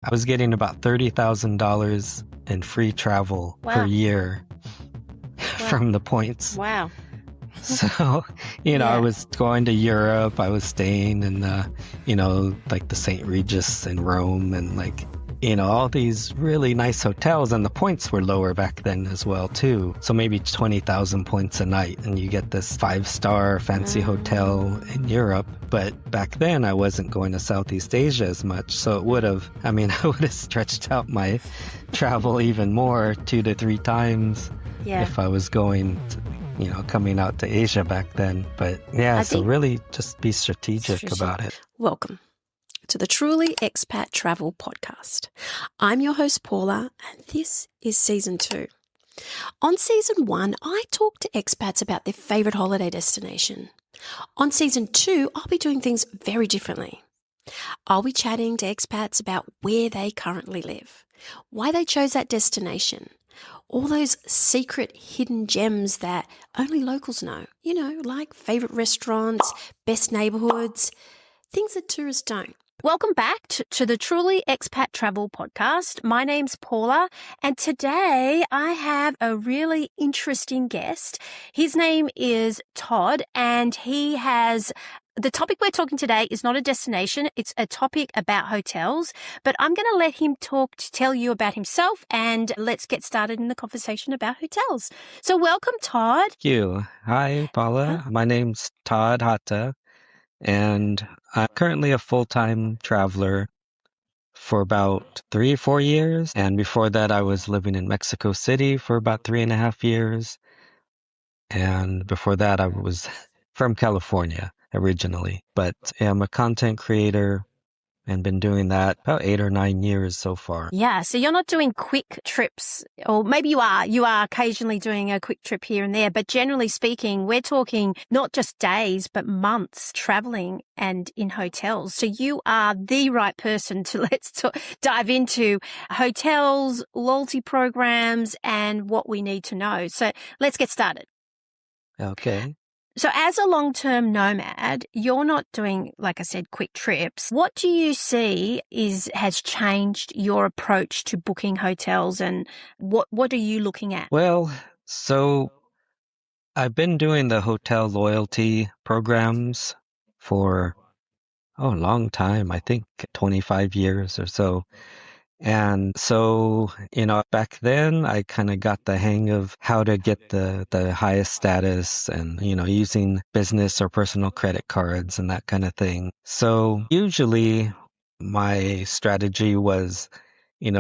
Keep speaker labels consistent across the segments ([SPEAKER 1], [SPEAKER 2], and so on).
[SPEAKER 1] I was getting about $30,000 in free travel per
[SPEAKER 2] Wow.
[SPEAKER 1] year
[SPEAKER 2] Wow.
[SPEAKER 1] from the points.
[SPEAKER 2] Wow.
[SPEAKER 1] So, I
[SPEAKER 2] Yeah.
[SPEAKER 1] was going to Europe. I was staying in like the St. Regis in Rome and all these really nice hotels. And the points were lower back then as well, too. So maybe 20,000 points a night and you get this 5-star fancy hotel in Europe. But back then I wasn't going to Southeast Asia as much. So I would have stretched out my travel even more, 2 to 3 times
[SPEAKER 2] Yeah.
[SPEAKER 1] if I was going to, coming out to Asia back then. But yeah, so really just be strategic about it.
[SPEAKER 2] Welcome to the Truly Expat Travel Podcast. I'm your host, Paula, and this is Season 2. On Season 1, I talked to expats about their favourite holiday destination. On Season 2, I'll be doing things very differently. I'll be chatting to expats about where they currently live, why they chose that destination, all those secret hidden gems that only locals know, like favourite restaurants, best neighbourhoods, things that tourists don't. Welcome back to the Truly Expat Travel Podcast. My name's Paula, and today I have a really interesting guest. His name is Todd, and the topic we're talking today is not a destination, it's a topic about hotels, but I'm going to let him tell you about himself, and let's get started in the conversation about hotels. So welcome, Todd.
[SPEAKER 1] Thank you. Hi, Paula. My name's Todd Hata, and I'm currently a full-time traveler for about 3 or 4 years. And before that, I was living in Mexico City for about 3.5 years. And before that, I was from California originally, but I'm a content creator and been doing that about 8 or 9 years so far.
[SPEAKER 2] Yeah, so you're not doing quick trips, or maybe you are occasionally doing a quick trip here and there, but generally speaking, we're talking not just days, but months traveling and in hotels. So you are the right person to dive into hotels, loyalty programs, and what we need to know. So let's get started.
[SPEAKER 1] Okay.
[SPEAKER 2] So as a long-term nomad, you're not doing, like I said, quick trips. What do you see has changed your approach to booking hotels, and what are you looking at?
[SPEAKER 1] Well, so I've been doing the hotel loyalty programs for a long time, I think 25 years or so. And so, back then I kind of got the hang of how to get the highest status and, using business or personal credit cards and that kind of thing. So usually my strategy was,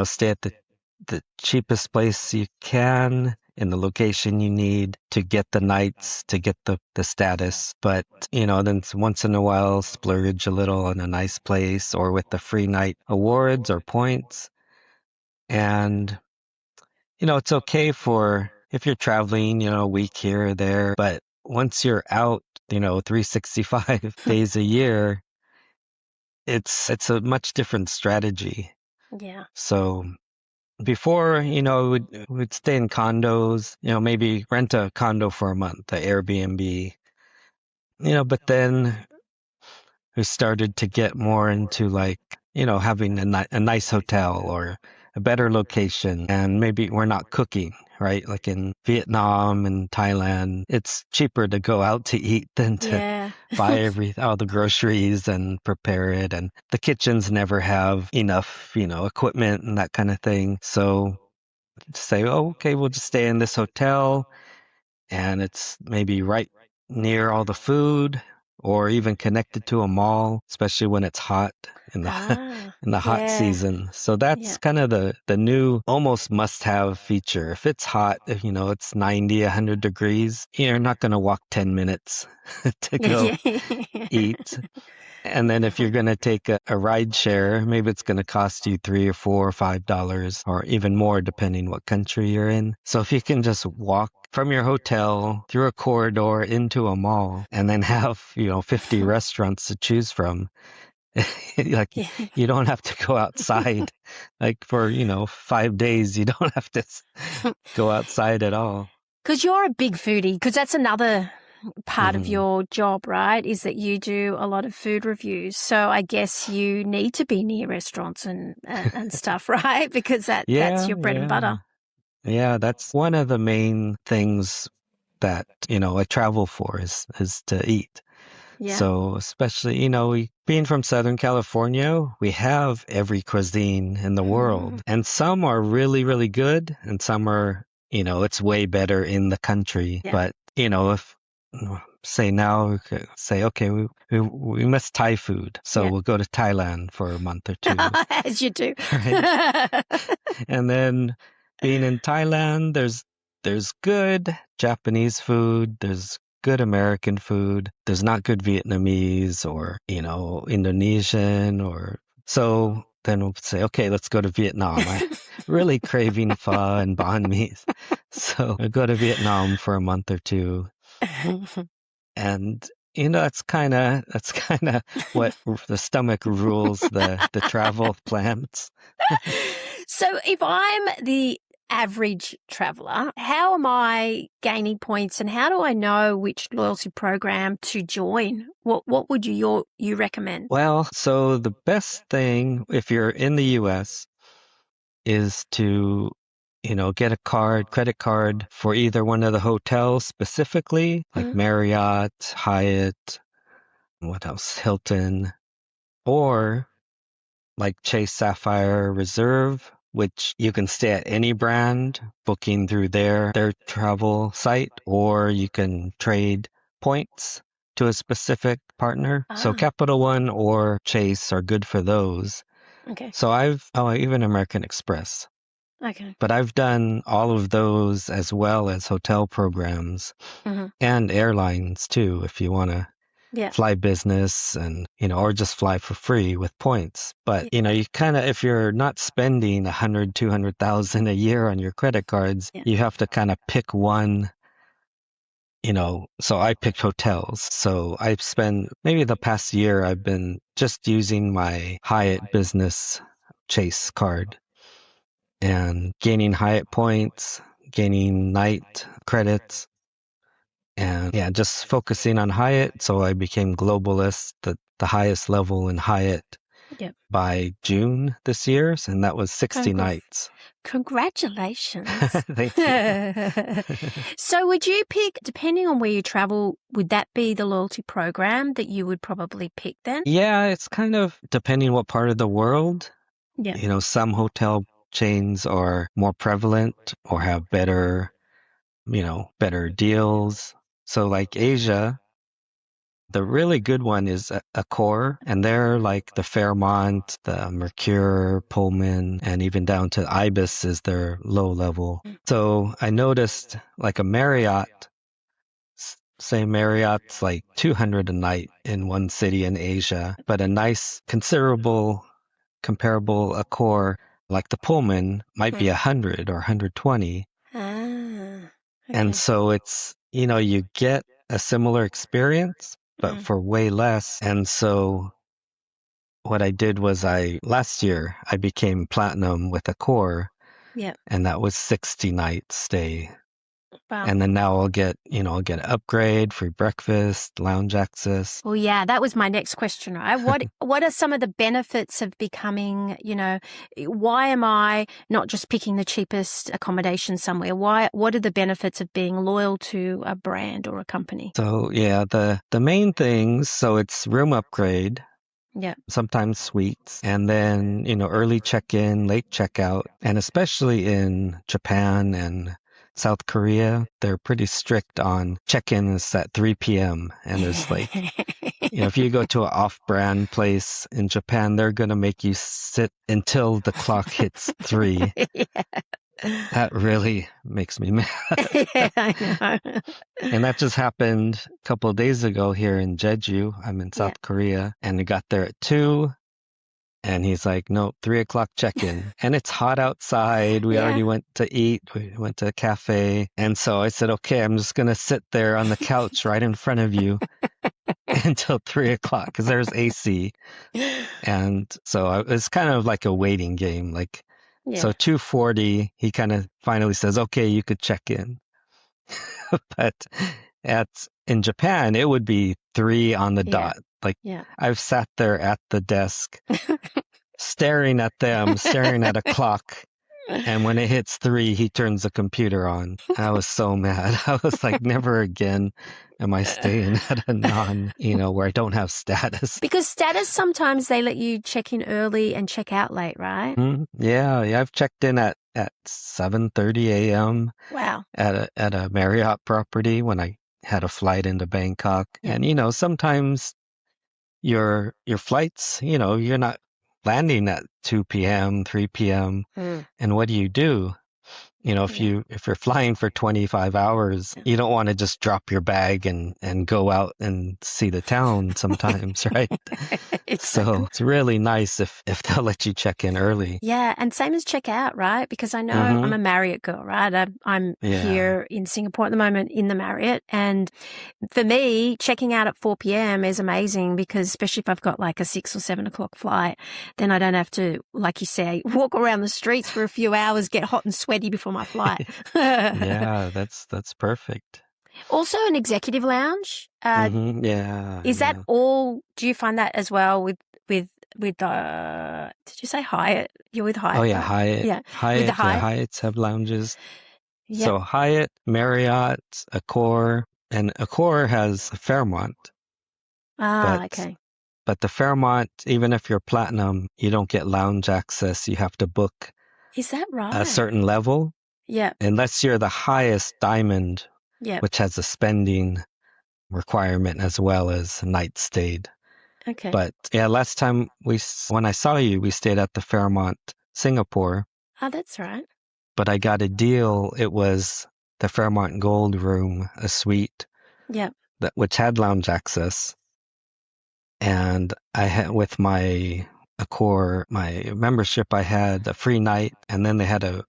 [SPEAKER 1] stay at the cheapest place you can in the location you need to get the nights, to get the status. But, then once in a while splurge a little in a nice place or with the free night awards or points. And, it's okay for if you're traveling, a week here or there, but once you're out, 365 days a year, it's a much different strategy.
[SPEAKER 2] Yeah.
[SPEAKER 1] So before, we'd stay in condos, maybe rent a condo for a month, a Airbnb, but then we started to get more into having a nice hotel or a better location, and maybe we're not cooking, right? Like in Vietnam and Thailand, it's cheaper to go out to eat than to buy all the groceries and prepare it. And the kitchens never have enough, equipment and that kind of thing. So say, oh, okay, we'll just stay in this hotel and it's maybe right near all the food or even connected to a mall, especially when it's hot in the hot season. So that's kind of the new almost must-have feature. If it's hot, if it's 90, 100 degrees, you're not going to walk 10 minutes to go eat. And then if you're going to take a ride share, maybe it's going to cost you $3 or $4 or $5 or even more depending what country you're in. So if you can just walk from your hotel through a corridor into a mall and then have, 50 restaurants to choose from, you don't have to go outside. For, 5 days, you don't have to go outside at all.
[SPEAKER 2] Because you're a big foodie, because that's another part of your job, right, is that you do a lot of food reviews. So I guess you need to be near restaurants and stuff, right? Because that's your bread and butter.
[SPEAKER 1] Yeah, that's one of the main things that, I travel for is to eat.
[SPEAKER 2] Yeah.
[SPEAKER 1] So especially, being from Southern California, we have every cuisine in the world. And some are really, really good, and some are, it's way better in the country.
[SPEAKER 2] Yeah.
[SPEAKER 1] But, if say now, we could say, okay, we miss Thai food. So we'll go to Thailand for a month or two.
[SPEAKER 2] As you do.
[SPEAKER 1] Right. And then being in Thailand, there's good Japanese food, there's good American food, there's not good Vietnamese or, Indonesian or so then we'll say, okay, let's go to Vietnam. I'm really craving pho and banh mi. So I'll go to Vietnam for a month or two. And that's kind of what the stomach rules the travel plans.
[SPEAKER 2] So if I'm the average traveler, how am I gaining points, and how do I know which loyalty program to join? What would you recommend?
[SPEAKER 1] Well, so the best thing if you're in the US is to get a credit card for either one of the hotels specifically, like Marriott, Hyatt, what else? Hilton, or like Chase Sapphire Reserve, which you can stay at any brand booking through their travel site, or you can trade points to a specific partner. So Capital One or Chase are good for those.
[SPEAKER 2] Okay.
[SPEAKER 1] So even American Express.
[SPEAKER 2] Okay.
[SPEAKER 1] But I've done all of those as well as hotel programs and airlines too, if you want to fly business and, or just fly for free with points. But, you kind of, if you're not spending 100, 200,000 a year on your credit cards, you have to kind of pick one, so I picked hotels. So I've spent maybe the past year, I've been just using my Hyatt Business Chase card and gaining Hyatt points, gaining night credits, and just focusing on Hyatt. So I became Globalist, the highest level in Hyatt by June this year, and that was 60 nights.
[SPEAKER 2] Congratulations.
[SPEAKER 1] Thank you.
[SPEAKER 2] So would you pick, depending on where you travel, would that be the loyalty program that you would probably pick then?
[SPEAKER 1] Yeah, it's kind of depending what part of the world.
[SPEAKER 2] Yeah.
[SPEAKER 1] Some hotel chains are more prevalent or have better deals. So like Asia, the really good one is Accor, and they're like the Fairmont, the Mercure, Pullman, and even down to Ibis is their low level. So I noticed like a Marriott, say Marriott's like 200 a night in one city in Asia, but a nice comparable Accor like the Pullman might be 100 or 120.
[SPEAKER 2] Okay.
[SPEAKER 1] And so it's, you get a similar experience, but for way less. And so what I did was last year I became platinum with Accor, and that was 60 nights stay.
[SPEAKER 2] Wow.
[SPEAKER 1] And then now I'll get an upgrade, free breakfast, lounge access.
[SPEAKER 2] Well, yeah, that was my next question, right? What are some of the benefits of becoming, why am I not just picking the cheapest accommodation somewhere? What are the benefits of being loyal to a brand or a company?
[SPEAKER 1] So yeah, the main things, so it's room upgrade.
[SPEAKER 2] Yeah.
[SPEAKER 1] Sometimes suites, and then, early check-in, late checkout, and especially in Japan and South Korea, they're pretty strict on check-ins at 3 p.m. And there's like, if you go to an off-brand place in Japan, they're going to make you sit until the clock hits 3. That really makes me mad.
[SPEAKER 2] Yeah, I know.
[SPEAKER 1] And that just happened a couple of days ago here in Jeju. I'm in South Korea, and we got there at 2. And he's like, no, 3:00 check-in. And it's hot outside. We already went to eat. We went to a cafe. And so I said, okay, I'm just going to sit there on the couch right in front of you until 3:00 because there's AC. And so it's kind of like a waiting game. Like, so 2:40, he kind of finally says, okay, you could check in. But in Japan, it would be 3 on the
[SPEAKER 2] Yeah.
[SPEAKER 1] dot. Like
[SPEAKER 2] Yeah.
[SPEAKER 1] I've sat there at the desk, staring at them, staring at a clock. And when it hits 3, he turns the computer on. I was so mad. I was like, never again am I staying at a where I don't have status.
[SPEAKER 2] Because status, sometimes they let you check in early and check out late, right?
[SPEAKER 1] Yeah. I've checked in at 7:30 a.m.
[SPEAKER 2] Wow.
[SPEAKER 1] at a Marriott property when I had a flight into Bangkok.
[SPEAKER 2] Yeah.
[SPEAKER 1] And sometimes your flights, you're not landing at 2 p.m., 3 p.m. And what do? If you're flying for 25 hours, you don't want to just drop your bag and go out and see the town sometimes, right?
[SPEAKER 2] Exactly.
[SPEAKER 1] So it's really nice if they'll let you check in early.
[SPEAKER 2] Yeah, and same as check out, right? Because I know I'm a Marriott girl, right? I'm here in Singapore at the moment in the Marriott, and for me, checking out at 4 p.m. is amazing because especially if I've got like a 6 or 7 o'clock flight, then I don't have to, like you say, walk around the streets for a few hours, get hot and sweaty before my flight.
[SPEAKER 1] Yeah, that's perfect.
[SPEAKER 2] Also, an executive lounge.
[SPEAKER 1] Yeah.
[SPEAKER 2] Is that all? Do you find that as well with did you say Hyatt? You're with Hyatt.
[SPEAKER 1] Oh yeah,
[SPEAKER 2] right?
[SPEAKER 1] Hyatt.
[SPEAKER 2] Yeah.
[SPEAKER 1] Hyatt.
[SPEAKER 2] With the Hyatt?
[SPEAKER 1] Hyatts have lounges.
[SPEAKER 2] Yep.
[SPEAKER 1] So Hyatt, Marriott, Accor, and Accor has Fairmont.
[SPEAKER 2] Okay.
[SPEAKER 1] But the Fairmont, even if you're platinum, you don't get lounge access. You have to book
[SPEAKER 2] Is that right?
[SPEAKER 1] a certain level.
[SPEAKER 2] Yeah.
[SPEAKER 1] Unless you're the highest diamond,
[SPEAKER 2] Yeah.
[SPEAKER 1] which has a spending requirement as well as night stayed.
[SPEAKER 2] Okay.
[SPEAKER 1] But yeah, last time when I saw you, we stayed at the Fairmont, Singapore.
[SPEAKER 2] Oh, that's right.
[SPEAKER 1] But I got a deal. It was the Fairmont Gold Room, a suite.
[SPEAKER 2] Yeah.
[SPEAKER 1] Which had lounge access. And I had with my Accor, my membership, I had a free night, and then they had a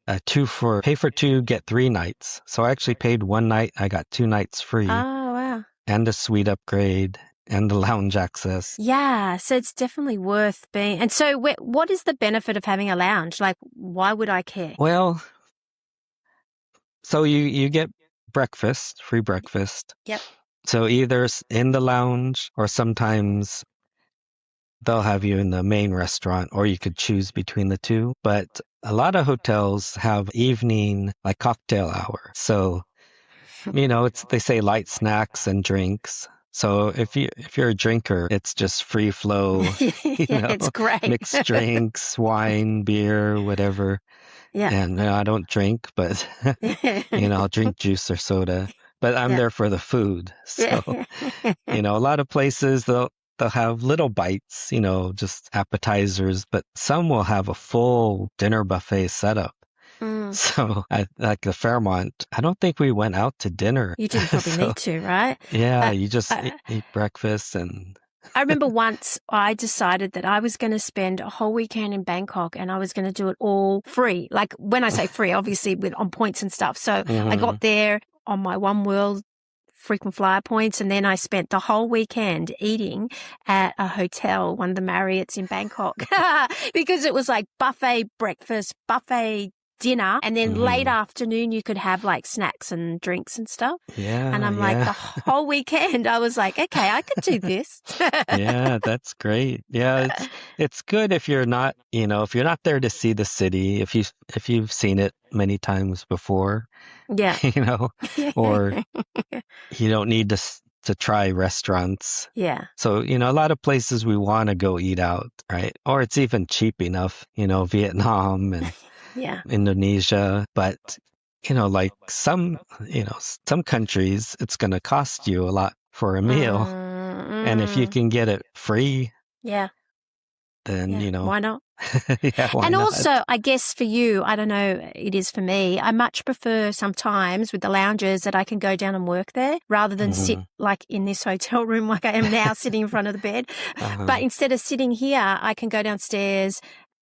[SPEAKER 1] pay for 2, get 3 nights. So I actually paid 1 night, I got 2 nights free.
[SPEAKER 2] Oh, wow.
[SPEAKER 1] And a suite upgrade and the lounge access.
[SPEAKER 2] Yeah, so it's definitely worth being. And so what is the benefit of having a lounge? Like, why would I care?
[SPEAKER 1] Well, so you get breakfast, free breakfast.
[SPEAKER 2] Yep.
[SPEAKER 1] So either in the lounge or sometimes they'll have you in the main restaurant, or you could choose between the two. But a lot of hotels have evening, like cocktail hour. So, they say light snacks and drinks. So if you're a drinker, it's just free flow,
[SPEAKER 2] It's great.
[SPEAKER 1] mixed drinks, wine, beer, whatever.
[SPEAKER 2] Yeah.
[SPEAKER 1] And I don't drink, but I'll drink juice or soda. But I'm there for the food. So, a lot of places they'll have little bites, just appetizers, but some will have a full dinner buffet setup. So like the Fairmont, I don't think we went out to dinner.
[SPEAKER 2] You didn't probably need to, right?
[SPEAKER 1] Yeah, you just eat breakfast. And
[SPEAKER 2] I remember once I decided that I was going to spend a whole weekend in Bangkok and I was going to do it all free. Like when I say free, obviously on points and stuff. So I got there on my One World frequent flyer points, and then I spent the whole weekend eating at a hotel, one of the Marriotts in Bangkok, because it was like buffet breakfast, buffet dinner, and then late afternoon you could have like snacks and drinks and stuff.
[SPEAKER 1] Yeah.
[SPEAKER 2] And I'm like, the whole weekend I was like, okay, I could do this.
[SPEAKER 1] Yeah, that's great. Yeah, it's good if you're not, if you're not there to see the city, if you've seen it many times before.
[SPEAKER 2] Yeah.
[SPEAKER 1] Or you don't need to try restaurants.
[SPEAKER 2] Yeah.
[SPEAKER 1] So, a lot of places we want to go eat out, right? Or it's even cheap enough, Vietnam and Indonesia. But, like some countries, it's going to cost you a lot for a meal. And if you can get it free, then,
[SPEAKER 2] why not?
[SPEAKER 1] Why
[SPEAKER 2] and
[SPEAKER 1] not?
[SPEAKER 2] also, I guess for you, I don't know, it is for me, I much prefer sometimes with the lounges that I can go down and work there rather than sit like in this hotel room like I am now sitting in front of the bed. But instead of sitting here, I can go downstairs,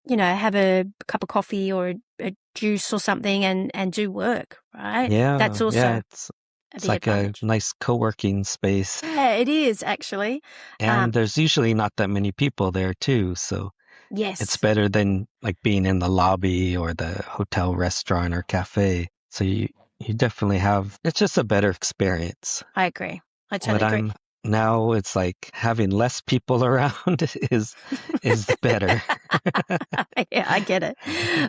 [SPEAKER 2] have a cup of coffee or a juice or something and do work, right?
[SPEAKER 1] Yeah.
[SPEAKER 2] That's also
[SPEAKER 1] it's like advantage. A nice co-working space.
[SPEAKER 2] Yeah, it is actually.
[SPEAKER 1] And there's usually not that many people there too, so
[SPEAKER 2] yes,
[SPEAKER 1] it's better than like being in the lobby or the hotel restaurant or cafe. So you definitely have, it's just a better experience.
[SPEAKER 2] I agree. I
[SPEAKER 1] what
[SPEAKER 2] totally agree.
[SPEAKER 1] I'm now, it's like having less people around is better.
[SPEAKER 2] Yeah, I get it.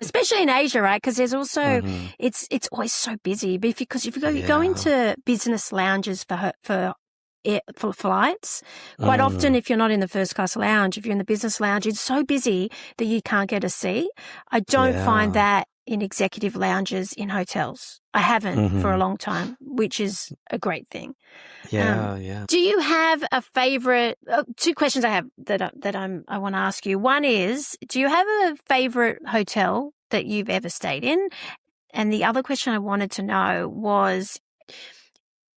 [SPEAKER 2] Especially in Asia, right? Because there's also
[SPEAKER 1] Hmm.
[SPEAKER 2] it's always so busy. Because if you go
[SPEAKER 1] Yeah.
[SPEAKER 2] into business lounges for flights, quite often
[SPEAKER 1] Mm.
[SPEAKER 2] if you're not in the first class lounge, if you're in the business lounge, it's so busy that you can't get a seat. I don't find
[SPEAKER 1] Yeah.
[SPEAKER 2] that in executive lounges in hotels. I haven't for a
[SPEAKER 1] Hmm.
[SPEAKER 2] long time, which is a great thing.
[SPEAKER 1] Yeah. Yeah.
[SPEAKER 2] Do you have a favorite? Two questions I have I want to ask you. One is, do you have a favorite hotel that you've ever stayed in? And the other question I wanted to know was,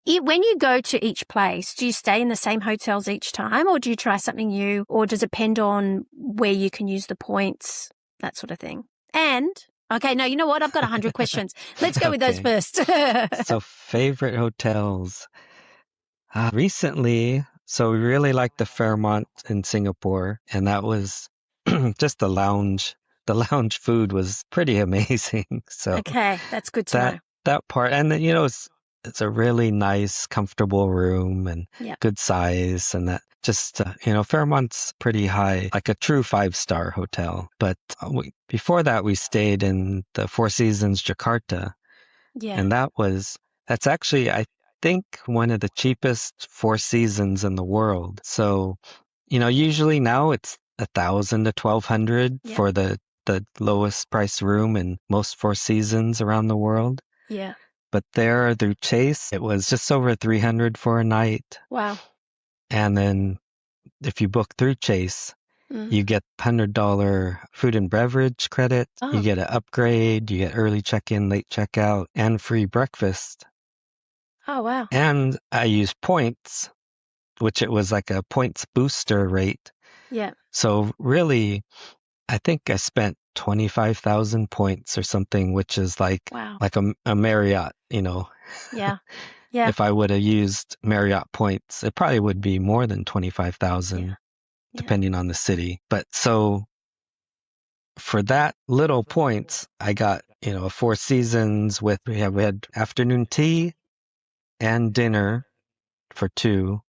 [SPEAKER 2] when you go to each place, do you stay in the same hotels each time, or do you try something new, or does it depend on where you can use the points, that sort of thing? And okay, no, you know what? I've got 100 questions. Let's go with those
[SPEAKER 1] Okay.
[SPEAKER 2] first.
[SPEAKER 1] So favorite hotels. Recently, so we really liked the Fairmont in Singapore, and that was just the lounge. The lounge food was pretty amazing. So
[SPEAKER 2] Okay, that's good to
[SPEAKER 1] that
[SPEAKER 2] know.
[SPEAKER 1] that part, and then, it's a really nice, comfortable room and
[SPEAKER 2] Yeah.
[SPEAKER 1] good size, and that just Fairmont's pretty high, like a true five-star hotel. But before that, we stayed in the Four Seasons Jakarta,
[SPEAKER 2] Yeah.
[SPEAKER 1] and that's actually, I think, one of the cheapest Four Seasons in the world. So, usually now it's 1,000 to 1,200
[SPEAKER 2] Yeah.
[SPEAKER 1] for the lowest price room in most Four Seasons around the world.
[SPEAKER 2] Yeah.
[SPEAKER 1] But there through Chase, it was just over 300 for a night.
[SPEAKER 2] Wow.
[SPEAKER 1] And then if you book through Chase,
[SPEAKER 2] Mm.
[SPEAKER 1] you get $100 food and beverage credit. You
[SPEAKER 2] Oh.
[SPEAKER 1] get an upgrade. You get early check-in, late checkout, and free breakfast.
[SPEAKER 2] Oh, wow.
[SPEAKER 1] And I used points, which it was like a points booster rate.
[SPEAKER 2] Yeah.
[SPEAKER 1] So really, I think I spent 25,000 points or something, which is like
[SPEAKER 2] Wow.
[SPEAKER 1] a Marriott,
[SPEAKER 2] Yeah. Yeah.
[SPEAKER 1] If I would have used Marriott points, it probably would be more than
[SPEAKER 2] Yeah.
[SPEAKER 1] 25,000,
[SPEAKER 2] Yeah.
[SPEAKER 1] depending on the city. But so for that little points, I got, a Four Seasons with, we had afternoon tea and dinner for two,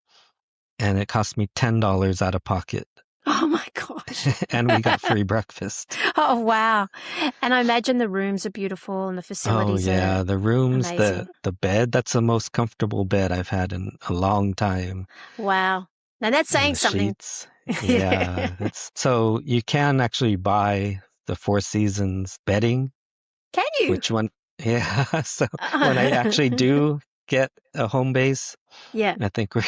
[SPEAKER 1] and it cost me $10 out of pocket.
[SPEAKER 2] Oh my gosh.
[SPEAKER 1] And we got free breakfast.
[SPEAKER 2] Oh, wow. And I imagine the rooms are beautiful and the
[SPEAKER 1] Oh
[SPEAKER 2] facilities are
[SPEAKER 1] yeah, the rooms, the
[SPEAKER 2] amazing.
[SPEAKER 1] the bed, that's the most comfortable bed I've had in a long time.
[SPEAKER 2] Wow. Now that's
[SPEAKER 1] And
[SPEAKER 2] saying
[SPEAKER 1] the
[SPEAKER 2] something.
[SPEAKER 1] sheets. Yeah, it's so you can actually buy the Four Seasons bedding,
[SPEAKER 2] Can you?
[SPEAKER 1] which one, yeah, so when I actually do get a home base,
[SPEAKER 2] Yeah.
[SPEAKER 1] I think we're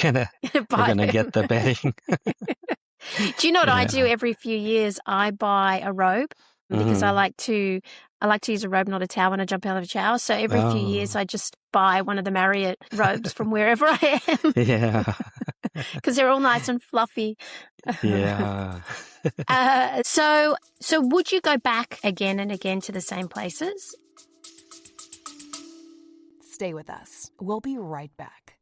[SPEAKER 2] Buy
[SPEAKER 1] gonna get
[SPEAKER 2] them.
[SPEAKER 1] the bedding.
[SPEAKER 2] Do you know what I do
[SPEAKER 1] Yeah.
[SPEAKER 2] every few years? I buy a robe because
[SPEAKER 1] Hmm.
[SPEAKER 2] I like to use a robe, not a towel, when I jump out of a shower. So every few years
[SPEAKER 1] Oh,
[SPEAKER 2] I just buy one of the Marriott robes from wherever I am
[SPEAKER 1] yeah.
[SPEAKER 2] because they're all nice and fluffy.
[SPEAKER 1] Yeah.
[SPEAKER 2] So would you go back again and again to the same places?
[SPEAKER 3] Stay with us. We'll be right back.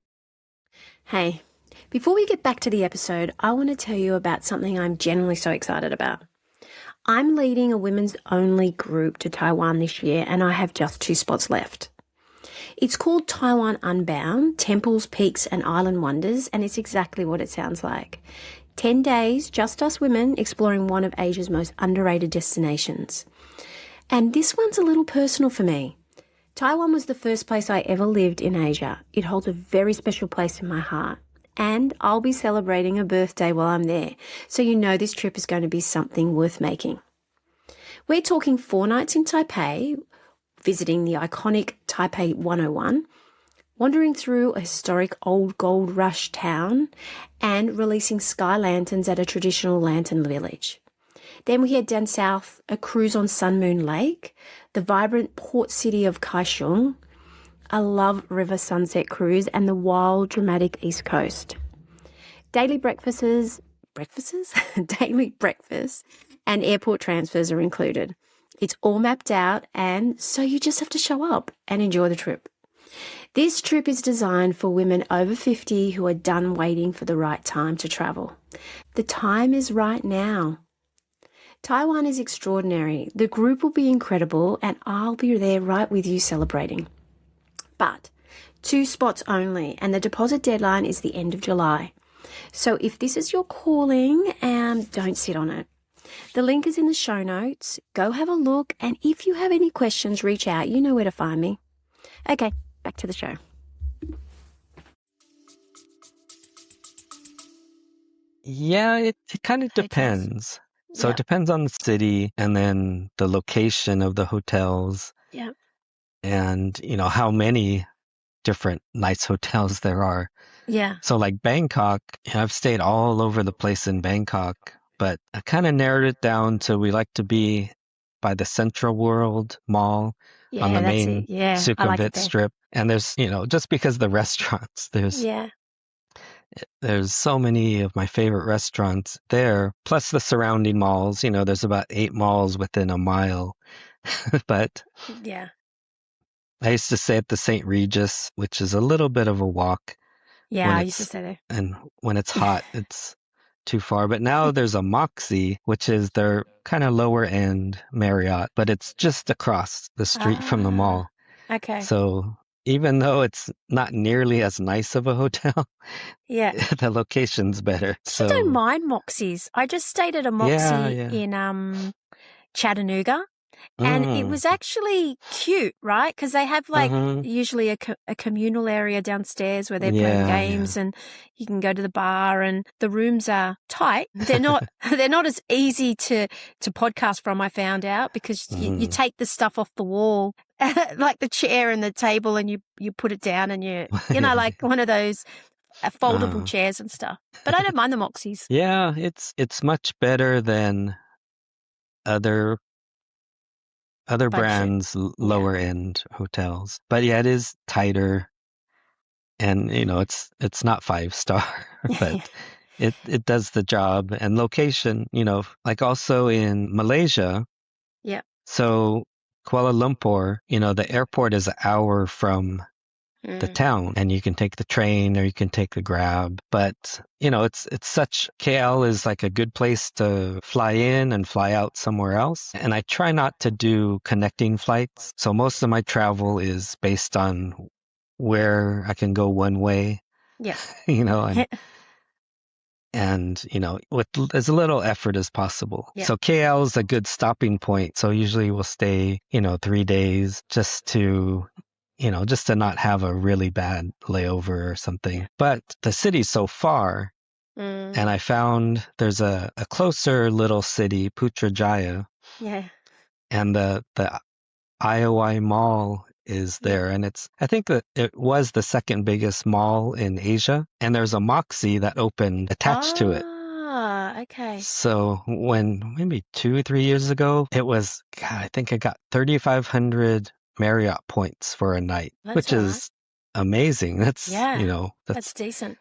[SPEAKER 2] Hey, before we get back to the episode, I want to tell you about something I'm genuinely so excited about. I'm leading a women's only group to Taiwan this year, and I have just 2 spots left. It's called Taiwan Unbound, Temples, Peaks and Island Wonders, and it's exactly what it sounds like. 10 days, just us women, exploring one of Asia's most underrated destinations. And this one's a little personal for me. Taiwan was the first place I ever lived in Asia. It holds a very special place in my heart. And I'll be celebrating a birthday while I'm there, so you know this trip is going to be something worth making. We're talking 4 nights in Taipei, visiting the iconic Taipei 101, wandering through a historic old gold rush town, and releasing sky lanterns at a traditional lantern village. Then we head down south, a cruise on Sun Moon Lake, the vibrant port city of Kaohsiung, a Love River sunset cruise, and the wild, dramatic East Coast. Daily breakfasts, daily breakfasts and airport transfers are included. It's all mapped out, and so you just have to show up and enjoy the trip. This trip is designed for women over 50 who are done waiting for the right time to travel. The time is right now. Taiwan is extraordinary. The group will be incredible, and I'll be there right with you celebrating. But 2 spots only, and the deposit deadline is the end of July. So if this is your calling, don't sit on it. The link is in the show notes. Go have a look, and if you have any questions, reach out. You know where to find me. Okay, back to the show.
[SPEAKER 1] Yeah, it kind of
[SPEAKER 2] Hotels.
[SPEAKER 1] depends. So
[SPEAKER 2] Yeah.
[SPEAKER 1] it depends on the city and then the location of the hotels
[SPEAKER 2] Yeah.
[SPEAKER 1] and, how many different nice hotels there are.
[SPEAKER 2] Yeah.
[SPEAKER 1] So like Bangkok, I've stayed all over the place in Bangkok, but I kind of narrowed it down to we like to be by the Central World Mall
[SPEAKER 2] Yeah,
[SPEAKER 1] on the
[SPEAKER 2] that's
[SPEAKER 1] main
[SPEAKER 2] it. Yeah, I like it
[SPEAKER 1] Sukhumvit
[SPEAKER 2] there.
[SPEAKER 1] Strip. And there's, just because the restaurants,
[SPEAKER 2] Yeah.
[SPEAKER 1] there's so many of my favorite restaurants there, plus the surrounding malls. There's about 8 malls within a mile. But
[SPEAKER 2] Yeah.
[SPEAKER 1] I used to stay at the St. Regis, which is a little bit of a walk.
[SPEAKER 2] Yeah,
[SPEAKER 1] when
[SPEAKER 2] I used to
[SPEAKER 1] it's
[SPEAKER 2] stay there.
[SPEAKER 1] and when it's hot, it's too far. But now there's a Moxie, which is their kind of lower end Marriott, but it's just across the street from the mall.
[SPEAKER 2] Okay.
[SPEAKER 1] So even though it's not nearly as nice of a hotel,
[SPEAKER 2] Yeah.
[SPEAKER 1] the location's better.
[SPEAKER 2] I don't mind Moxies. I just stayed at a Moxie
[SPEAKER 1] Yeah.
[SPEAKER 2] in Chattanooga. And it was actually cute, right? Because they have usually a communal area downstairs where they're playing games, and you can go to the bar. And the rooms are tight. They're not as easy to podcast from. I found out because you take the stuff off the wall, like the chair and the table, and you put it down, and like one of those foldable chairs and stuff. But I don't mind the Moxies.
[SPEAKER 1] Yeah, it's much better than other brands, lower end hotels. But yeah, it is tighter, and it's not 5-star, but it does the job. And location, like also in Malaysia.
[SPEAKER 2] Yeah.
[SPEAKER 1] So Kuala Lumpur, the airport is an hour from the town, and you can take the train or you can take the Grab. But it's such KL is like a good place to fly in and fly out somewhere else. And I try not to do connecting flights. So most of my travel is based on where I can go one way.
[SPEAKER 2] Yeah.
[SPEAKER 1] And with as little effort as possible.
[SPEAKER 2] Yeah.
[SPEAKER 1] So KL is a good stopping point. So usually we'll stay 3 days just to not have a really bad layover or something.
[SPEAKER 2] Yeah.
[SPEAKER 1] But the city's so far, and I found there's a closer little city, Putrajaya.
[SPEAKER 2] Yeah.
[SPEAKER 1] And the IOI Mall is there. And I think that it was the second biggest mall in Asia. And there's a Moxie that opened attached to it.
[SPEAKER 2] Ah, okay.
[SPEAKER 1] So when maybe 2 or 3 years ago, it was, I think I got 3,500 Marriott points for a night, which is amazing. That's,
[SPEAKER 2] that's decent.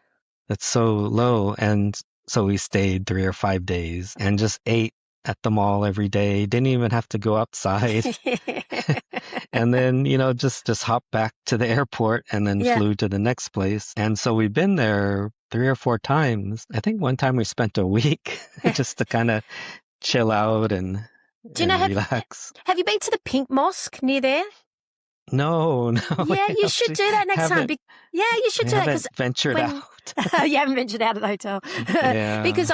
[SPEAKER 1] That's so low. And so we stayed 3 or 5 days and just ate at the mall every day. Didn't even have to go outside. And then, just hop back to the airport and then flew to the next place. And so we've been there 3 or 4 times. I think one time we spent a week just to kind of chill out and relax.
[SPEAKER 2] Have you been to the Pink Mosque near there?
[SPEAKER 1] No.
[SPEAKER 2] Yeah, you should do that next time. Yeah, you should do that
[SPEAKER 1] because ventured out.
[SPEAKER 2] You haven't ventured out of the hotel.
[SPEAKER 1] Yeah.
[SPEAKER 2] Because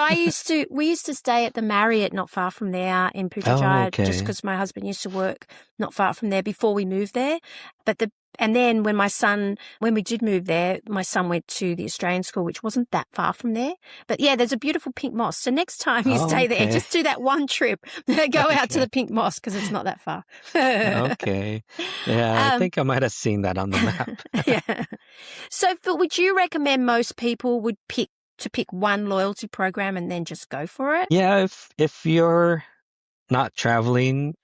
[SPEAKER 2] we used to stay at the Marriott not far from there in Putrajaya, just because my husband used to work not far from there before we moved there. And then when we did move there, my son went to the Australian school, which wasn't that far from there. But yeah, there's a beautiful Pink Mosque. So next time you stay there, just do that one trip. Go out to the Pink Mosque because it's not that far.
[SPEAKER 1] Okay. Yeah, I think I might have seen that on the map.
[SPEAKER 2] Yeah. So would you recommend most people would pick one loyalty program and then just go for it?
[SPEAKER 1] Yeah, if you're not traveling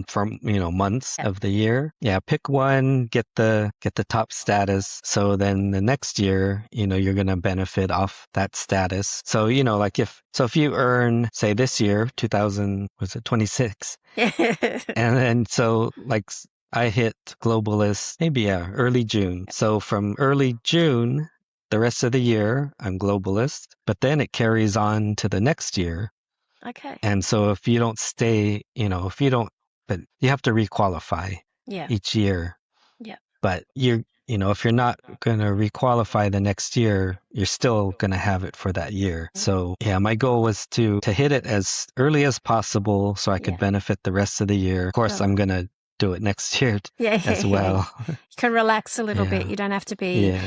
[SPEAKER 1] from months of the year, pick one, get the top status, so then the next year you're going to benefit off that status. So like if you earn, say this year 2026 and then so like I hit Globalist maybe early June. So from early June the rest of the year I'm Globalist, but then it carries on to the next year.
[SPEAKER 2] Okay.
[SPEAKER 1] And so if you don't stay, but you have to requalify each year.
[SPEAKER 2] Yeah.
[SPEAKER 1] But you're if you're not going to requalify the next year, you're still going to have it for that year. So yeah, my goal was to hit it as early as possible so I could benefit the rest of the year. Of course, I'm going to do it next year as well.
[SPEAKER 2] You can relax a little bit. You don't have to be,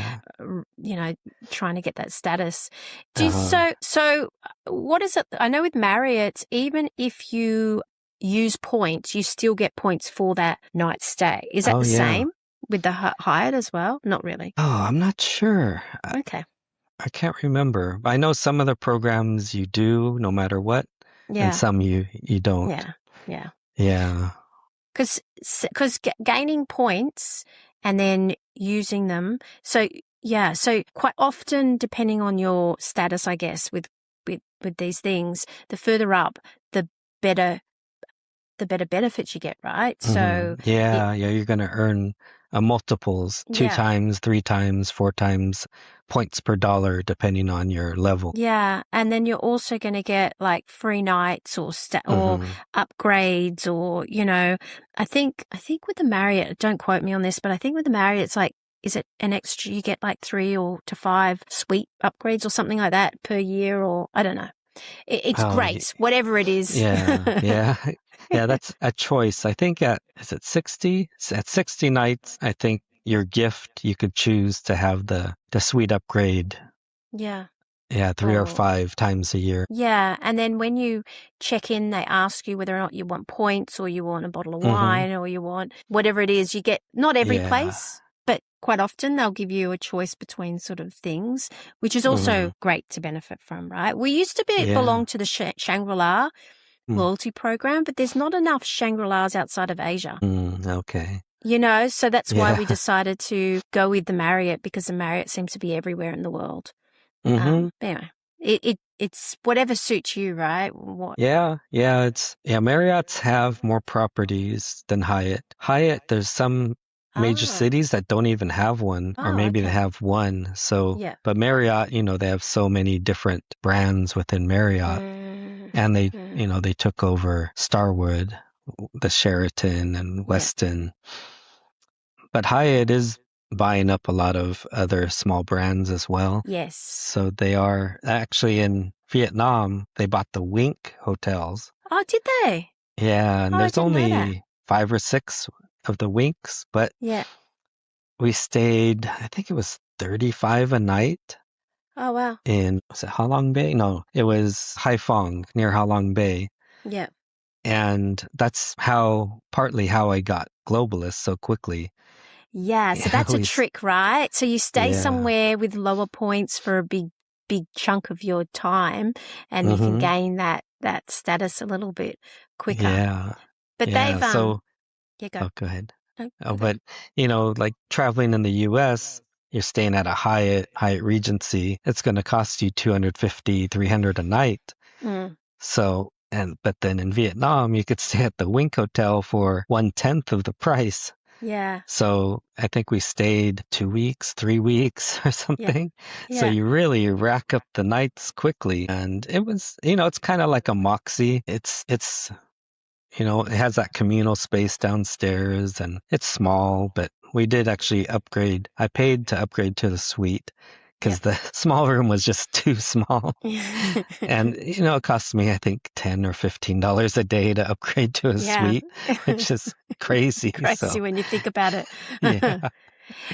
[SPEAKER 2] trying to get that status. So what is it? I know with Marriott, even if you use points, you still get points for that night stay. Is that the same with the Hyatt as well? Not really.
[SPEAKER 1] Oh, I'm not sure.
[SPEAKER 2] Okay.
[SPEAKER 1] I can't remember. I know some of the programs you do no matter what, and some you don't. Yeah.
[SPEAKER 2] Because gaining points and then using them. So quite often, depending on your status, I guess, with these things, the further up, the better benefits you get, right? So
[SPEAKER 1] you're going to earn multiples, 2 times, 3 times, 4 times points per dollar, depending on your level.
[SPEAKER 2] Yeah, and then you're also going to get like free nights or upgrades, or I think with the Marriott, don't quote me on this, but I think with the Marriott, it's like, is it an extra? You get like 3 to 5 suite upgrades or something like that per year, or I don't know. It's great, whatever it is.
[SPEAKER 1] Yeah, that's a choice. I think is it 60? At 60 nights, I think your gift, you could choose to have the suite upgrade.
[SPEAKER 2] Yeah.
[SPEAKER 1] Yeah, 3 or 5 times a year.
[SPEAKER 2] Yeah, and then when you check in, they ask you whether or not you want points, or you want a bottle of wine, or you want whatever it is. You get, not every place, but quite often they'll give you a choice between sort of things, which is also great to benefit from, right? We used to belong to the Shangri-La loyalty program, but there's not enough Shangri-Las outside of Asia.
[SPEAKER 1] Okay.
[SPEAKER 2] So that's why we decided to go with the Marriott, because the Marriott seems to be everywhere in the world. Anyway, it's whatever suits you, right?
[SPEAKER 1] Marriotts have more properties than Hyatt. Hyatt, there's some major cities that don't even have one, or maybe they have one. So, but Marriott, they have so many different brands within Marriott, and they took over Starwood, the Sheraton, and Westin. But Hyatt is buying up a lot of other small brands as well.
[SPEAKER 2] Yes.
[SPEAKER 1] So they are actually in Vietnam. They bought the Wink hotels.
[SPEAKER 2] Oh, did they?
[SPEAKER 1] Yeah, and there's only 5 or 6 of the Winks, but we stayed, I think it was $35 a night.
[SPEAKER 2] Oh, wow.
[SPEAKER 1] Was it Ha Long Bay? No, it was Haiphong, near Ha Long Bay.
[SPEAKER 2] Yeah.
[SPEAKER 1] And that's partly how I got Globalist so quickly.
[SPEAKER 2] Yeah, so that's a trick, right? So you stay somewhere with lower points for a big chunk of your time, and you can gain that status a little bit quicker.
[SPEAKER 1] Yeah.
[SPEAKER 2] But they've
[SPEAKER 1] go.
[SPEAKER 2] Oh,
[SPEAKER 1] go ahead.
[SPEAKER 2] No,
[SPEAKER 1] but like traveling in the US, you're staying at a Hyatt Regency. It's going to cost you $250, $300 a night. So, but then in Vietnam, you could stay at the Wink Hotel for 1/10 of the price.
[SPEAKER 2] Yeah.
[SPEAKER 1] So I think we stayed 2 weeks, 3 weeks or something. So you really rack up the nights quickly. And it was, it's kind of like a Moxie. It's it has that communal space downstairs, and it's small, but we did actually upgrade. I paid to upgrade to the suite because the small room was just too small. And, it cost me, I think, $10 or $15 a day to upgrade to a suite, which is crazy.
[SPEAKER 2] Crazy when you think about it.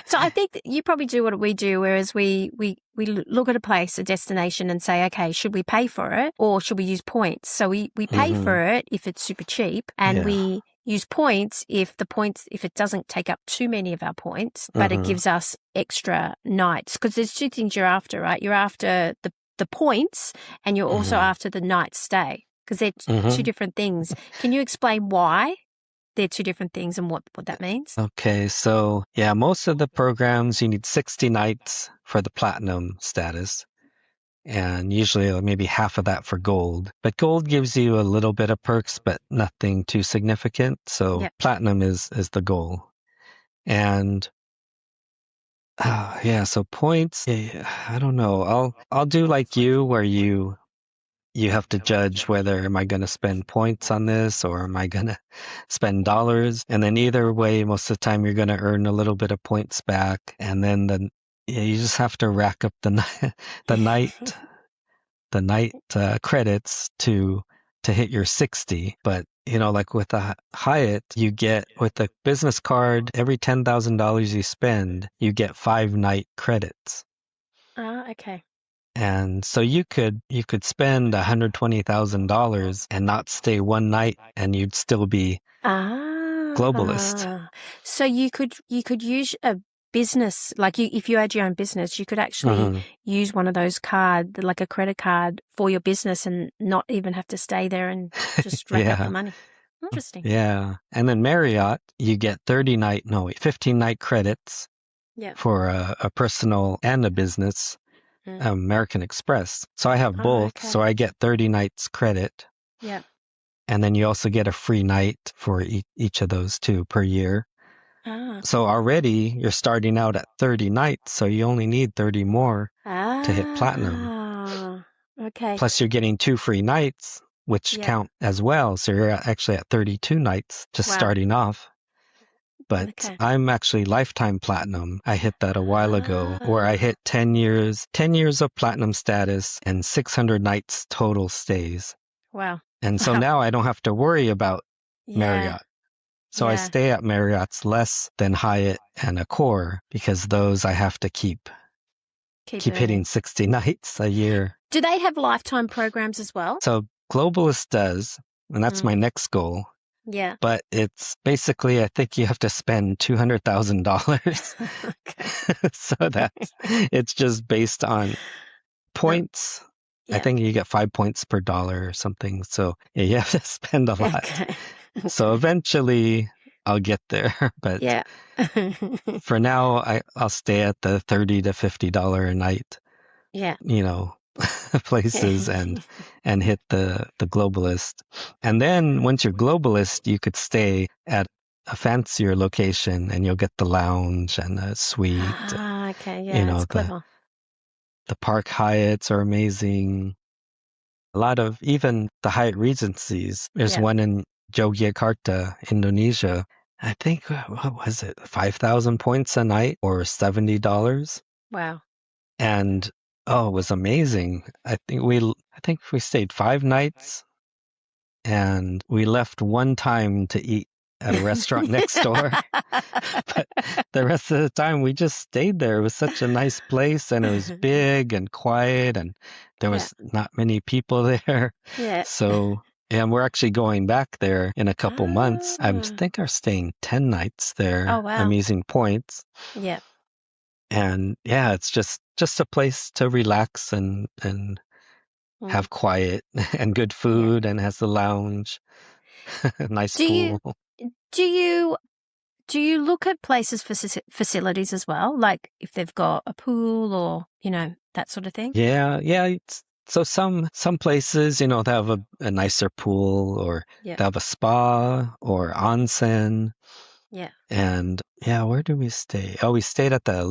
[SPEAKER 2] So I think that you probably do what we do, whereas we look at a place, a destination, and say, okay, should we pay for it or should we use points? So we pay for it if it's super cheap, and we use points if it doesn't take up too many of our points, but it gives us extra nights. Because there's 2 things you're after, right? You're after the points, and you're also after the night stay, because they're 2 different things. Can you explain why they're 2 different things and what that means?
[SPEAKER 1] Okay, so most of the programs you need 60 nights for the platinum status, and usually maybe half of that for gold. But gold gives you a little bit of perks, but nothing too significant. So platinum is the goal. And so points, I don't know. I'll do like you, where you you have to judge whether am I going to spend points on this or am I going to spend dollars? And then either way, most of the time you're going to earn a little bit of points back. And then you just have to rack up the night credits to hit your 60. But like with a Hyatt, you get with a business card, every $10,000 you spend, you get 5 night credits.
[SPEAKER 2] Okay.
[SPEAKER 1] And so you could spend $120,000 and not stay one night, and you'd still be globalist.
[SPEAKER 2] So you could use a business, like if you had your own business, you could actually use one of those cards, like a credit card for your business, and not even have to stay there and just rack up the money. Interesting.
[SPEAKER 1] Yeah. And then Marriott, you get 15 night credits for a personal and a business. American Express. So I have both. Okay. So I get 30 nights credit.
[SPEAKER 2] Yeah.
[SPEAKER 1] And then you also get a free night for each of those two per year. So already you're starting out at 30 nights. So you only need 30 more to hit platinum.
[SPEAKER 2] Okay.
[SPEAKER 1] Plus you're getting 2 free nights, which count as well. So you're actually at 32 nights just starting off. But I'm actually Lifetime Platinum. I hit that a while ago, where I hit 10 years of platinum status and 600 nights total stays.
[SPEAKER 2] Wow.
[SPEAKER 1] And so now I don't have to worry about Marriott. So I stay at Marriott's less than Hyatt and Accor, because those I have to keep hitting 60 nights a year.
[SPEAKER 2] Do they have lifetime programs as well?
[SPEAKER 1] So Globalist does, and that's my next goal.
[SPEAKER 2] Yeah.
[SPEAKER 1] But it's basically, I think you have to spend $200,000. Okay. So it's just based on points. I think you get 5 points per dollar or something. So you have to spend a lot. Okay. So eventually I'll get there. But for now, I'll stay at the $30 to $50 a night.
[SPEAKER 2] Yeah.
[SPEAKER 1] Places and hit the globalist. And then once you're globalist, you could stay at a fancier location and you'll get the lounge and the suite.
[SPEAKER 2] Okay, yeah, that's clever.
[SPEAKER 1] The Park Hyatts are amazing. A lot of even the Hyatt Regencies. There's one in Yogyakarta, Indonesia. I think, what was it, 5,000 points a night or $70.
[SPEAKER 2] Wow.
[SPEAKER 1] And it was amazing. I think we stayed 5 nights, and we left one time to eat at a restaurant next door. But the rest of the time we just stayed there. It was such a nice place, and it was big and quiet, and there was not many people there.
[SPEAKER 2] Yeah.
[SPEAKER 1] So, and we're actually going back there in a couple months. I think we're staying 10 nights there.
[SPEAKER 2] Oh, wow.
[SPEAKER 1] I'm using points.
[SPEAKER 2] Yeah.
[SPEAKER 1] And it's just a place to relax and have quiet and good food, and has the lounge, nice pool.
[SPEAKER 2] Do you look at places for facilities as well, like if they've got a pool or that sort of thing?
[SPEAKER 1] Yeah. So some places, they have a nicer pool, or they have a spa or onsen.
[SPEAKER 2] Yeah.
[SPEAKER 1] And where do we stay? Oh, we stayed at the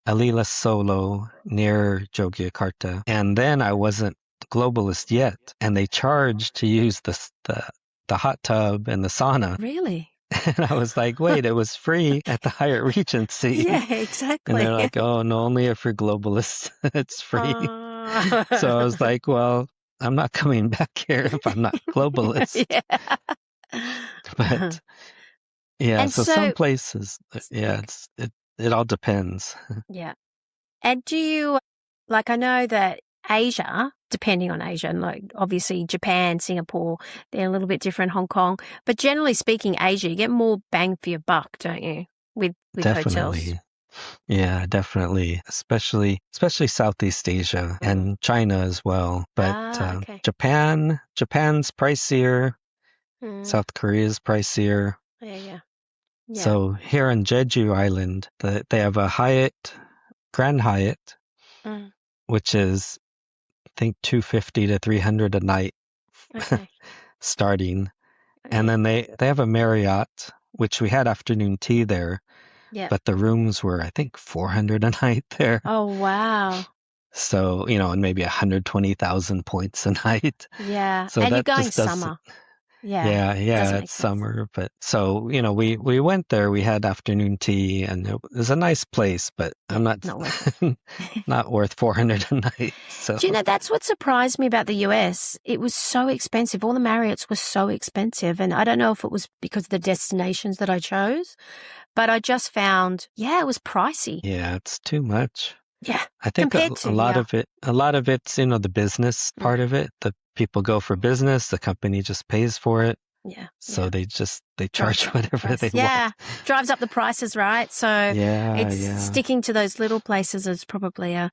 [SPEAKER 1] Alila Solo near Yogyakarta. And then I wasn't globalist yet, and they charged to use the hot tub and the sauna.
[SPEAKER 2] Really?
[SPEAKER 1] And I was like, wait, it was free at the Hyatt Regency.
[SPEAKER 2] Yeah, exactly.
[SPEAKER 1] And they're like, oh, no, only if you're globalist, it's free. So I was like, well, I'm not coming back here if I'm not globalist. But
[SPEAKER 2] and
[SPEAKER 1] so some places, it all depends.
[SPEAKER 2] Yeah. And do you, I know that Asia, depending on Asia, and obviously Japan, Singapore, they're a little bit different, Hong Kong, but generally speaking, Asia, you get more bang for your buck, don't you, with
[SPEAKER 1] Definitely.
[SPEAKER 2] hotels?
[SPEAKER 1] Yeah, definitely. Especially Southeast Asia and China as well. But
[SPEAKER 2] okay.
[SPEAKER 1] Japan's pricier. South Korea's pricier.
[SPEAKER 2] Yeah.
[SPEAKER 1] So here on Jeju Island, they have a Grand Hyatt, which is, I think, $250 to $300 a night, starting. And then they have a Marriott, which we had afternoon tea there.
[SPEAKER 2] Yeah.
[SPEAKER 1] But the rooms were, I think, $400 a night there.
[SPEAKER 2] Oh, wow.
[SPEAKER 1] So, and maybe 120,000 points a night.
[SPEAKER 2] Yeah.
[SPEAKER 1] So
[SPEAKER 2] And you're
[SPEAKER 1] that
[SPEAKER 2] going
[SPEAKER 1] just doesn't.
[SPEAKER 2] summer. Yeah.
[SPEAKER 1] Yeah,
[SPEAKER 2] Doesn't make
[SPEAKER 1] it's
[SPEAKER 2] sense.
[SPEAKER 1] summer, but so, we went there, we had afternoon tea and it was a nice place, but
[SPEAKER 2] Yeah,
[SPEAKER 1] I'm not
[SPEAKER 2] not worth it.
[SPEAKER 1] not worth 400 a night. So
[SPEAKER 2] Do you know, that's what surprised me about the US. It was so expensive. All the Marriotts were so expensive. And I don't know if it was because of the destinations that I chose, but I just found, it was pricey.
[SPEAKER 1] yeah, it's too much.
[SPEAKER 2] Yeah.
[SPEAKER 1] I think
[SPEAKER 2] Compared to here.
[SPEAKER 1] a lot of it's, the business part of it. The people go for business, the company just pays for it.
[SPEAKER 2] Yeah.
[SPEAKER 1] So they
[SPEAKER 2] Drives
[SPEAKER 1] charge
[SPEAKER 2] up the
[SPEAKER 1] whatever
[SPEAKER 2] price.
[SPEAKER 1] they
[SPEAKER 2] Yeah.
[SPEAKER 1] want.
[SPEAKER 2] Drives up the prices, right? So
[SPEAKER 1] Yeah,
[SPEAKER 2] it's
[SPEAKER 1] yeah.
[SPEAKER 2] sticking to those little places is probably a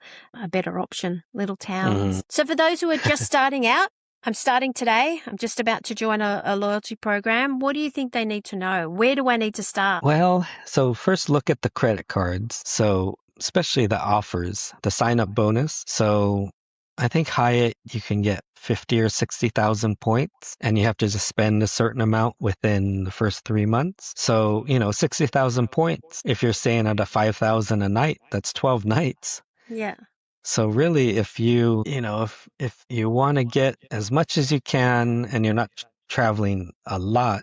[SPEAKER 2] better option, little towns.
[SPEAKER 1] Mhm.
[SPEAKER 2] So for those who are just starting out, I'm starting today. I'm just about to join a loyalty program. What do you think they need to know? Where do I need to start?
[SPEAKER 1] Well, so first look at the credit cards. So especially the offers, the sign up bonus. So I think Hyatt, you can get 50 or 60,000 points and you have to just spend a certain amount within the first 3 months. So, 60,000 points. If you're staying at a 5,000 a night, that's 12 nights.
[SPEAKER 2] Yeah.
[SPEAKER 1] So really, if if you want to get as much as you can and you're not traveling a lot,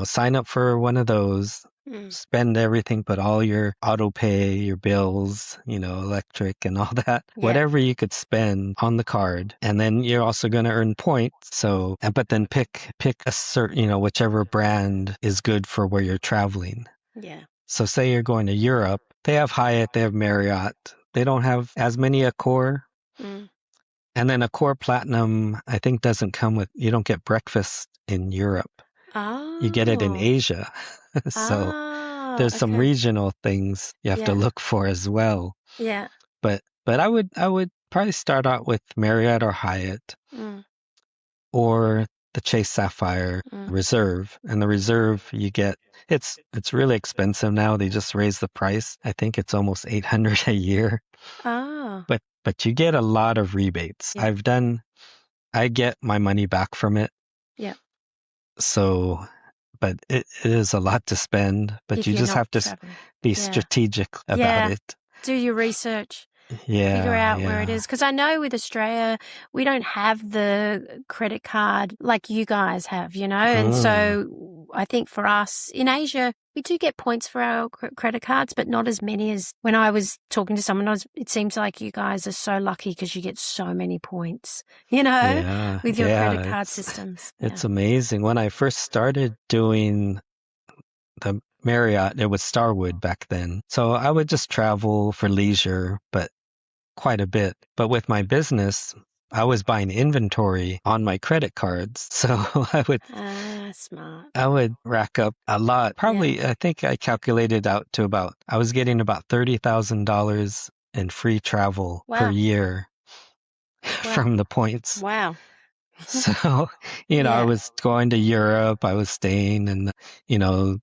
[SPEAKER 1] sign up for one of those, spend everything, put all your auto pay, your bills, electric and all that,
[SPEAKER 2] Yeah.
[SPEAKER 1] whatever you could spend on the card. And then you're also going to earn points. So, but then pick a certain, whichever brand is good for where you're traveling.
[SPEAKER 2] Yeah.
[SPEAKER 1] So say you're going to Europe, they have Hyatt, they have Marriott. They don't have as many Accor.
[SPEAKER 2] Mm.
[SPEAKER 1] And then Accor Platinum, I think, doesn't come with, you don't get breakfast in Europe. You get it in
[SPEAKER 2] Oh.
[SPEAKER 1] Asia. So there's some
[SPEAKER 2] Okay.
[SPEAKER 1] regional things you have to
[SPEAKER 2] Yeah.
[SPEAKER 1] look for as well.
[SPEAKER 2] Yeah.
[SPEAKER 1] But I would probably start out with Marriott or Hyatt
[SPEAKER 2] Mm.
[SPEAKER 1] or the Chase Sapphire Reserve. And the Reserve you get, it's really expensive now. They just raised the price. I think it's almost 800 a year.
[SPEAKER 2] Oh.
[SPEAKER 1] But you get a lot of rebates.
[SPEAKER 2] Yeah.
[SPEAKER 1] I get my money back from it.
[SPEAKER 2] Yeah.
[SPEAKER 1] So, but it is a lot to spend, but
[SPEAKER 2] If
[SPEAKER 1] you
[SPEAKER 2] you're
[SPEAKER 1] just
[SPEAKER 2] not
[SPEAKER 1] have to
[SPEAKER 2] traveling.
[SPEAKER 1] be
[SPEAKER 2] Yeah.
[SPEAKER 1] strategic about
[SPEAKER 2] Yeah.
[SPEAKER 1] it.
[SPEAKER 2] Do your research.
[SPEAKER 1] Yeah.
[SPEAKER 2] Figure out where it
[SPEAKER 1] yeah.
[SPEAKER 2] is. Because I know with Australia, we don't have the credit card like you guys have, And so I think for us in Asia, we do get points for our credit cards, but not as many as when I was talking to someone. It seems like you guys are so lucky because you get so many points,
[SPEAKER 1] Yeah.
[SPEAKER 2] with your
[SPEAKER 1] yeah,
[SPEAKER 2] credit card systems.
[SPEAKER 1] It's amazing. When I first started doing the Marriott, it was Starwood back then. So I would just travel for leisure, but quite a bit. But with my business, I was buying inventory on my credit cards. So
[SPEAKER 2] Smart.
[SPEAKER 1] I would rack up a lot. Probably, I think I calculated out to I was getting about $30,000 in free travel per
[SPEAKER 2] Wow.
[SPEAKER 1] year from the points.
[SPEAKER 2] Wow.
[SPEAKER 1] So, I was going to Europe. I was staying in,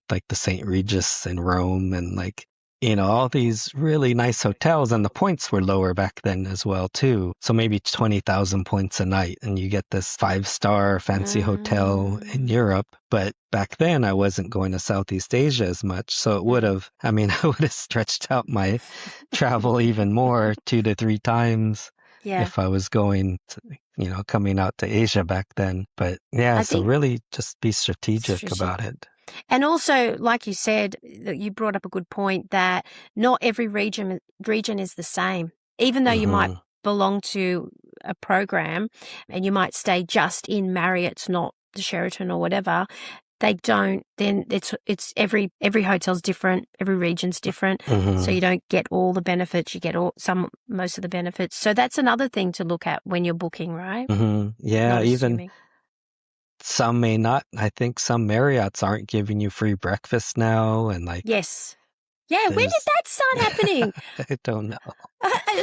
[SPEAKER 1] like the St. Regis in Rome and all these really nice hotels, and the points were lower back then as well too. So maybe 20,000 points a night and you get this 5-star fancy hotel in Europe. But back then I wasn't going to Southeast Asia as much. So it would have, I would have stretched out my travel even more 2 to 3 times.
[SPEAKER 2] Yeah.
[SPEAKER 1] If I was going to, coming out to Asia back then. But so really just be strategic about it.
[SPEAKER 2] And also, like you said, you brought up a good point that not every region is the same. Even though you might belong to a program and you might stay just in Marriott's, not the Sheraton or whatever, they don't. Then it's every hotel's different, every region's different, so you don't get all the benefits. You get most of the benefits. So that's another thing to look at when you're booking, right?
[SPEAKER 1] Yeah,
[SPEAKER 2] Not
[SPEAKER 1] even.
[SPEAKER 2] assuming.
[SPEAKER 1] Some may not. I think some Marriotts aren't giving you free breakfast now, and
[SPEAKER 2] Yes. Yeah, when did that start happening?
[SPEAKER 1] I don't know.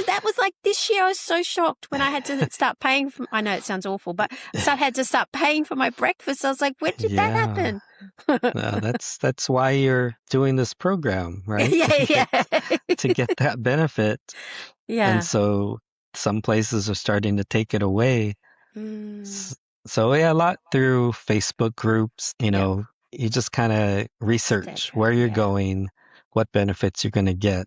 [SPEAKER 2] That was like this year. I was so shocked when I had to start paying for. I know it sounds awful, but I had to start paying for my breakfast. I was like, when did that happen?
[SPEAKER 1] No, that's why you're doing this program, right?
[SPEAKER 2] Yeah.
[SPEAKER 1] To get that benefit.
[SPEAKER 2] Yeah.
[SPEAKER 1] And so some places are starting to take it away. So a lot through Facebook groups, you just kind of research where you're going, what benefits you're going to get.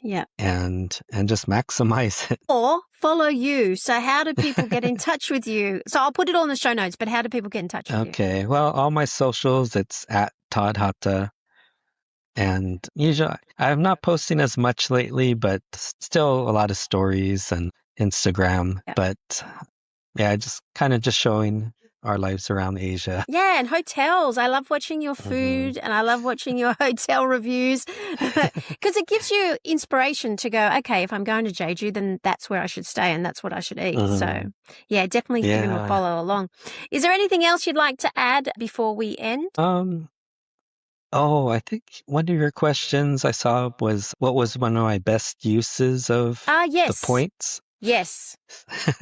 [SPEAKER 2] Yeah.
[SPEAKER 1] and just maximize it.
[SPEAKER 2] Or follow you. So how do people get in touch with you? So I'll put it all in the show notes, but how do people get in touch with you?
[SPEAKER 1] Okay. Well, all my socials, it's at Todd Hata. And usually I'm not posting as much lately, but still a lot of stories and Instagram.
[SPEAKER 2] Yeah.
[SPEAKER 1] But yeah, just kind of just showing our lives around Asia.
[SPEAKER 2] Yeah, and hotels. I love watching your food and I love watching your hotel reviews because it gives you inspiration to go, okay, if I'm going to Jeju, then that's where I should stay and that's what I should eat. So, yeah, definitely give him a follow along. Is there anything else you'd like to add before we end?
[SPEAKER 1] Oh, I think one of your questions I saw was what was one of my best uses of the points?
[SPEAKER 2] Yes.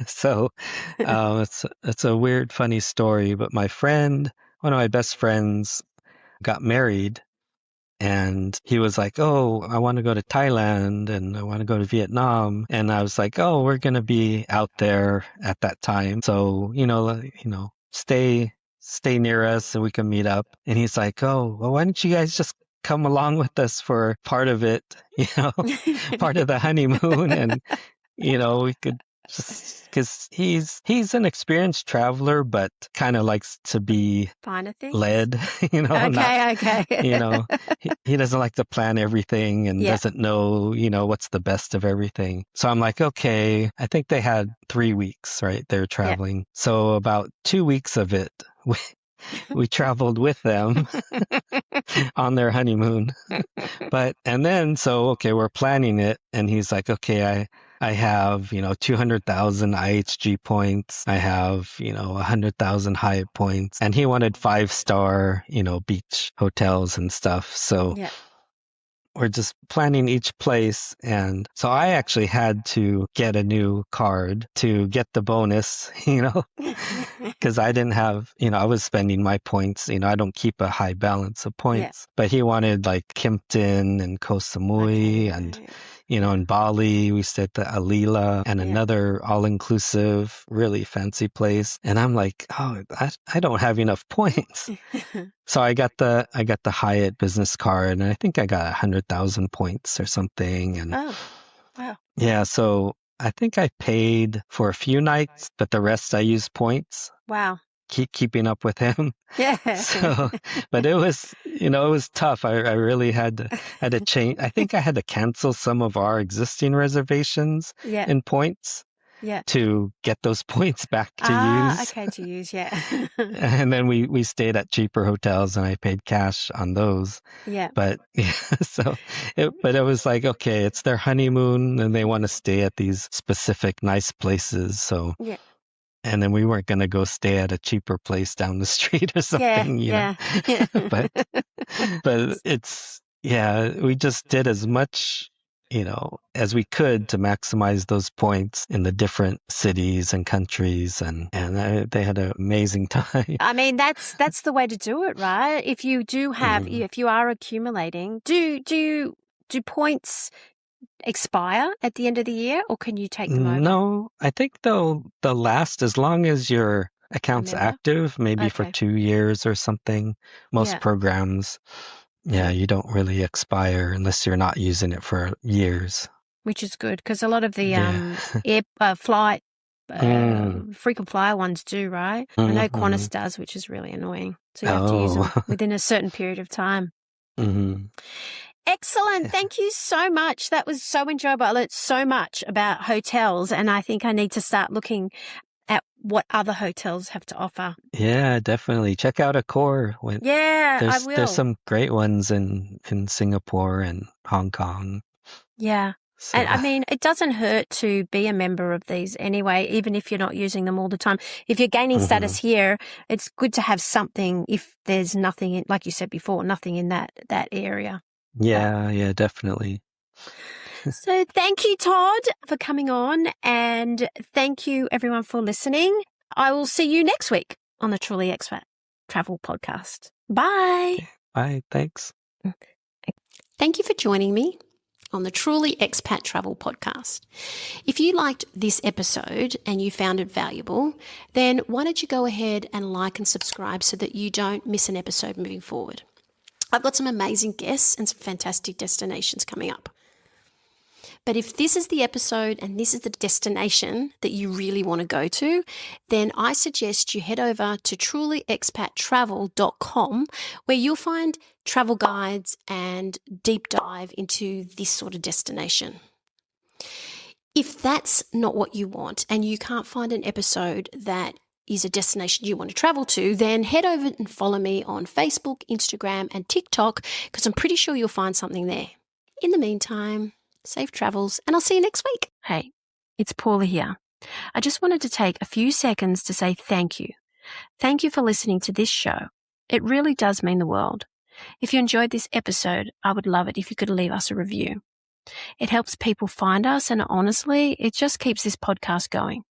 [SPEAKER 1] So it's a weird, funny story, but my friend, one of my best friends, got married, and he was like, "Oh, I want to go to Thailand and I want to go to Vietnam." And I was like, "Oh, we're gonna be out there at that time, so stay near us so we can meet up." And he's like, "Oh, well, why don't you guys just come along with us for part of it, part of the honeymoon, and we could just because he's an experienced traveler, but kind of likes to be
[SPEAKER 2] Finer things.
[SPEAKER 1] led,
[SPEAKER 2] Okay.
[SPEAKER 1] He doesn't like to plan everything and doesn't know, what's the best of everything. So I'm like, okay, I think they had 3 weeks, right? They're traveling. So about 2 weeks of it, we traveled with them on their honeymoon. Okay, we're planning it. And he's like, okay, I have, 200,000 IHG points. I have, 100,000 Hyatt points. And he wanted 5-star, beach hotels and stuff. So we're just planning each place. And so I actually had to get a new card to get the bonus, because I didn't have, I was spending my points. I don't keep a high balance of points. But he wanted like Kimpton and Koh Samui and in Bali, we stayed at Alila and another all-inclusive, really fancy place. And I'm like, oh, I don't have enough points. So I got the Hyatt business card, and I think I got 100,000 points or something. And
[SPEAKER 2] wow.
[SPEAKER 1] Yeah, so I think I paid for a few nights, but the rest I used points.
[SPEAKER 2] Wow.
[SPEAKER 1] Keeping up with him.
[SPEAKER 2] Yeah.
[SPEAKER 1] So, but it was, it was tough. I really had to change. I think I had to cancel some of our existing reservations in points to get those points back to use.
[SPEAKER 2] Okay, to use,
[SPEAKER 1] And then we stayed at cheaper hotels and I paid cash on those.
[SPEAKER 2] Yeah.
[SPEAKER 1] But it was like, okay, it's their honeymoon and they want to stay at these specific nice places. So and then we weren't going to go stay at a cheaper place down the street or something, but we just did as much, as we could to maximize those points in the different cities and countries. And they had an amazing time.
[SPEAKER 2] I mean, that's the way to do it, right? If you do have, if you are accumulating, do points expire at the end of the year, or can you take them over?
[SPEAKER 1] No, I think they'll last as long as your account's active, maybe for 2 years or something. Most programs, you don't really expire unless you're not using it for years.
[SPEAKER 2] Which is good, because a lot of the flight frequent flyer ones do, right? I know Qantas does, which is really annoying. So you have to use them within a certain period of time. Excellent. Thank you so much. That was so enjoyable. I learned so much about hotels, and I think I need to start looking at what other hotels have to offer.
[SPEAKER 1] Yeah, definitely. Check out Accor.
[SPEAKER 2] I will.
[SPEAKER 1] There's some great ones in Singapore and Hong Kong.
[SPEAKER 2] Yeah.
[SPEAKER 1] So.
[SPEAKER 2] And I mean, it doesn't hurt to be a member of these anyway, even if you're not using them all the time. If you're gaining status here, it's good to have something if there's nothing, in, like you said before, nothing in that area.
[SPEAKER 1] Yeah, definitely.
[SPEAKER 2] So thank you, Todd, for coming on, and thank you, everyone, for listening. I will see you next week on the Truly Expat Travel Podcast. Bye.
[SPEAKER 1] Bye. Thanks.
[SPEAKER 2] Thank you for joining me on the Truly Expat Travel Podcast. If you liked this episode and you found it valuable, then why don't you go ahead and like and subscribe so that you don't miss an episode moving forward. I've got some amazing guests and some fantastic destinations coming up. But if this is the episode and this is the destination that you really want to go to, then I suggest you head over to trulyexpattravel.com, where you'll find travel guides and deep dive into this sort of destination. If that's not what you want and you can't find an episode that is a destination you want to travel to, then head over and follow me on Facebook, Instagram, and TikTok, because I'm pretty sure you'll find something there. In the meantime, safe travels, and I'll see you next week. Hey, it's Paula here. I just wanted to take a few seconds to say thank you. Thank you for listening to this show. It really does mean the world. If you enjoyed this episode, I would love it if you could leave us a review. It helps people find us, and honestly, it just keeps this podcast going.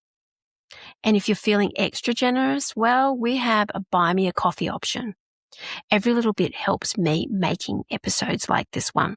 [SPEAKER 2] And if you're feeling extra generous, well, we have a buy me a coffee option. Every little bit helps me making episodes like this one.